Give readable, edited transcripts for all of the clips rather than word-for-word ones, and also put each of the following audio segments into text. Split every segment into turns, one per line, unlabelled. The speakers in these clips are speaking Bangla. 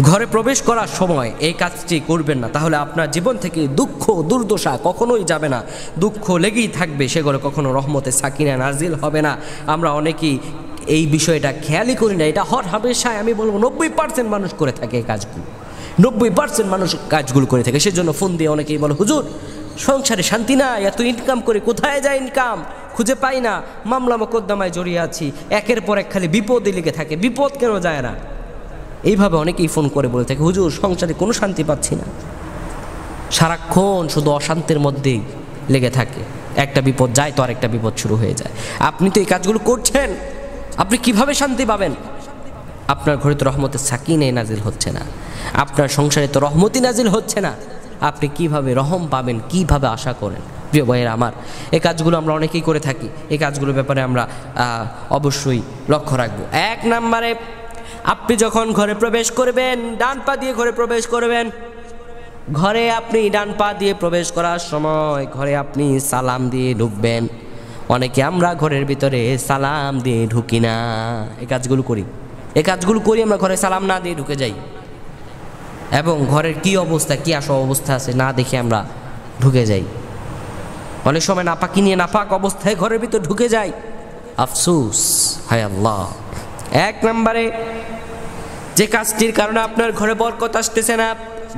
ঘরে প্রবেশ করার সময় এই কাজটি করবেন না, তাহলে আপনার জীবন থেকে দুঃখ দুর্দশা কখনোই যাবে না, দুঃখ লেগেই থাকবে, সে ঘরে কখনো রহমতে সাকিনা নাজিল হবে না। আমরা অনেকেই এই বিষয়টা খেয়ালই করি না। এটা হর হামেশায় আমি বলবো 90% মানুষ করে থাকে এই কাজগুলো, 90% মানুষ কাজগুলো করে থাকে। সেজন্য ফোন দিয়ে অনেকেই বলে, হুজুর সংসারে শান্তি নাই, এত ইনকাম করে কোথায় যায় ইনকাম খুঁজে পাই না, মামলা মোকদ্দমায় জড়িয়ে আছি, একের পর এক খালি বিপদে লেগে থাকে, বিপদ কেন যায় না। এইভাবে অনেকেই ফোন করে বলে থাকে, হুজুর সংসারে কোনো শান্তি পাচ্ছি না, সারাক্ষণ শুধু অশান্তির মধ্যেই লেগে থাকে, একটা বিপদ যায় তো আরেকটা বিপদ শুরু হয়ে যায়। আপনি তো এই কাজগুলো করছেন, আপনি কিভাবে শান্তি পাবেন? আপনার ঘরে তো রহমতের সাকিনা নাজিল হচ্ছে না, আপনার সংসারে তো রহমতই নাজিল হচ্ছে না, আপনি কিভাবে রহম পাবেন, কিভাবে আশা করেন? প্রিয় ভাইয়েরা আমার, এই কাজগুলো আমরা অনেকেই করে থাকি, এই কাজগুলোর ব্যাপারে আমরা অবশ্যই লক্ষ্য রাখবো। 1 নম্বরে, আপনি যখন ঘরে প্রবেশ করবেন, ডান পা দিয়ে ঘরে প্রবেশ করবেন। ঘরে আপনি ডান পা দিয়ে প্রবেশ করার সময় ঘরে আপনি সালাম দিয়ে ঢুকবেন। অনেকে আমরা ঘরের ভিতরে সালাম দিয়ে ঢুকি না, এই কাজগুলো করি আমরা ঘরে সালাম না দিয়ে ঢুকে যাই, এবং ঘরের কি অবস্থা, কি অবস্থা আছে না দেখে আমরা ঢুকে যাই। অনেক সময় নাপাকি নিয়ে নাপাক অবস্থায় ঘরের ভিতর ঢুকে যাই, আফসোস, হায় আল্লাহ। 1 নম্বরে যে কাজটির কারণে আপনার ঘরে বরকত আসতেছে না,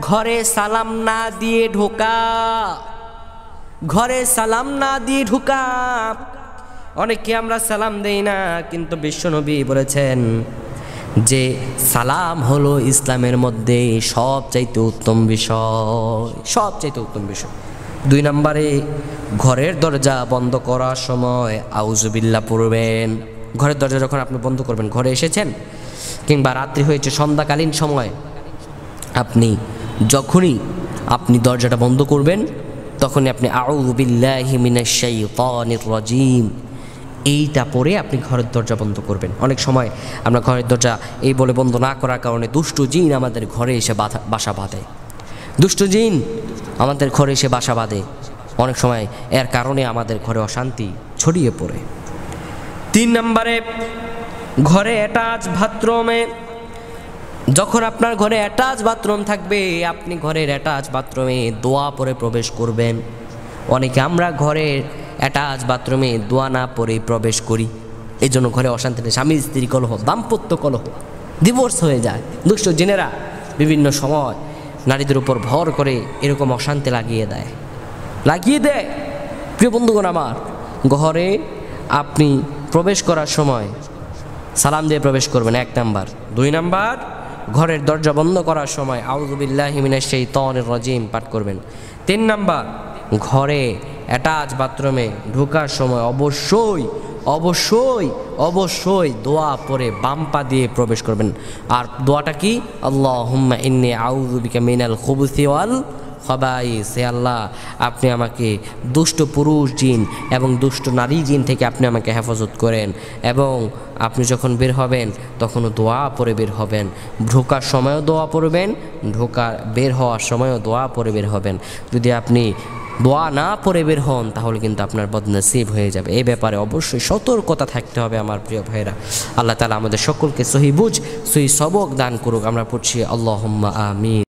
ঘরে সালাম না দিয়ে ঢোকা, ঘরে সালাম না দিয়ে ঢোকা। অনেকে আমরা সালাম দেই না, কিন্তু বিশ্বনবী বলেছেন যে সালাম হলো ইসলামের মধ্যে সবচাইতে উত্তম বিষয়, সবচাইতে উত্তম বিষয়। 2 নম্বরে, ঘরের দরজা বন্ধ করার সময় আউযুবিল্লাহ পড়বেন। ঘরের দরজা যখন আপনি বন্ধ করবেন, ঘরে এসেছেন কিংবা রাত্রি হয়েছে, সন্ধ্যাকালীন সময়, যখনই আপনি দরজাটা বন্ধ করবেন, তখনই আপনি আউযু বিল্লাহি মিনাশ শাইতানির রাজিম এইটা পড়ে আপনি ঘরের দরজা বন্ধ করবেন। অনেক সময় আমরা ঘরের দরজা এই বলে বন্ধ না করার কারণে দুষ্ট জিন আমাদের ঘরে এসে বাসা বাঁধে, দুষ্ট জিন আমাদের ঘরে এসে বাসা বাঁধে। অনেক সময় এর কারণে আমাদের ঘরে অশান্তি ছড়িয়ে পড়ে। 3 নম্বরে, ঘরে অ্যাটাচ বাথরুমে, যখন আপনার ঘরে অ্যাটাচ বাথরুম থাকবে, আপনি ঘরের অ্যাটাচ বাথরুমে দোয়া পড়ে প্রবেশ করবেন। অনেকে আমরা ঘরের অ্যাটাচ বাথরুমে দোয়া না পড়ে প্রবেশ করি, এই জন্য ঘরে অশান্তি, স্বামী স্ত্রী কলহ, দাম্পত্য কলহ, ডিভোর্স হয়ে যায়। দুষ্ট জিনেরা বিভিন্ন সময় নারীদের উপর ভর করে এরকম অশান্তি লাগিয়ে দেয়। প্রিয় বন্ধুগণ আমার, ঘরে আপনি প্রবেশ করার সময় সালাম দিয়ে প্রবেশ করবেন, 1 নাম্বার। 2 নাম্বার, ঘরের দরজা বন্ধ করার সময় আউযু বিল্লাহি মিনাশ শাইতানির রাজিম পাঠ করবেন। 3 নাম্বার, ঘরে অ্যাটাচ বাথরুমে ঢোকার সময় অবশ্যই দোয়া পড়ে বাম পা দিয়ে প্রবেশ করবেন। আর দোয়াটা কি? আল্লাহুম্মা ইন্নী আউযু বিকা মিনাল খুবুসি ওয়াল খাবাইস। হে আল্লাহ, আপনি আমাকে দুষ্ট পুরুষ জিন এবং দুষ্ট নারী জিন থেকে আপনি আমাকে হেফাজত করেন, এবং আপনি যখন বের হবেন তখনও দোয়া পড়ে বের হবেন। ঢোকার সময়ও দোয়া পড়বেন, বের হওয়ার সময়ও দোয়া পড়ে বের হবেন। যদি আপনি দোয়া না পড়ে বের হন তাহলে কিন্তু আপনার বদনসিব হয়ে যাবে। এই ব্যাপারে অবশ্যই সতর্কতা থাকতে হবে আমার প্রিয় ভাইরা। আল্লাহ তাআলা আমাদের সকলকে সহি বুঝ, সহি সবক দান করুক। আমরা পড়ছি আল্লাহুম্মা আমিন।